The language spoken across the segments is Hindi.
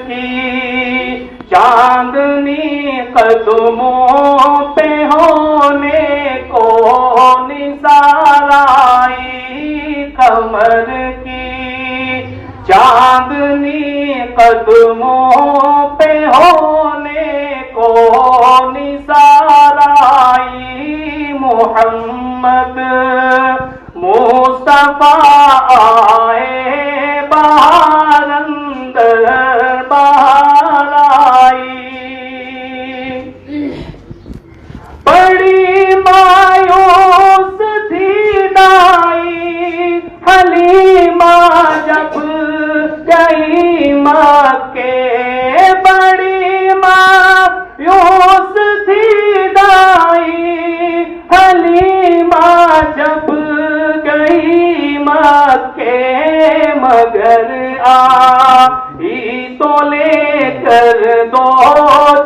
की चांदनी कदमों पे होने को निसार आई। कमर की चांदनी कदमों पे होने को निसार आई। मोहम्मद मुस्तफा आए बाहर अंदर बाहर आई। बड़ी मायूस थी दाई हलीमा जब गई मक्के। बड़ी मायूस थी दाई हलीमा जब गई मक्के। मगर आई तो लेकर दो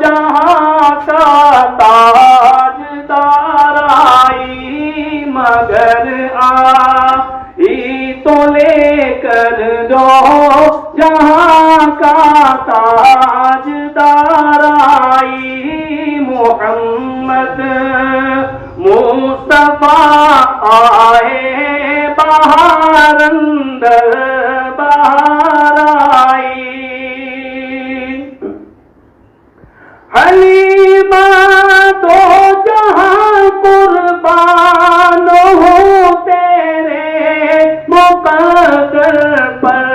जहां का ताजदार आई। मगर आई तो लेकर दो जहां का ताजदार आई। मोहम्मद मुस्तफा आए बाहर अंदर बाहर आई। हलीमा तो जहां कुर्बान हो तेरे मुकद्दर पर।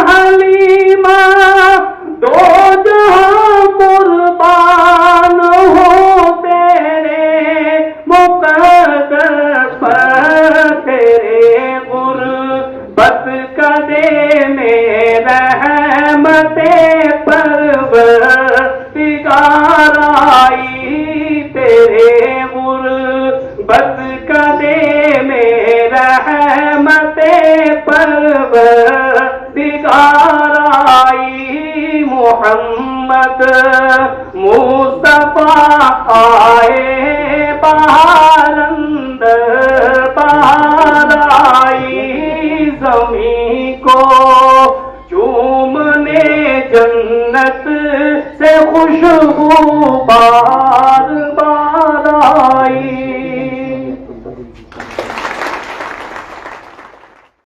हलीमा दो जहां कुर्बान हो तेरे मुकद्दर पर। तेरे गुरबत कदे में रहमते परवरदिगार आई। तेरे गुरबत कदे में रहमते परवरदिगार आई। मोहम्मद मुस्तफा आए बाहर अंदर बाहर आई। ज़मीं को चूमने जन्नत से खुश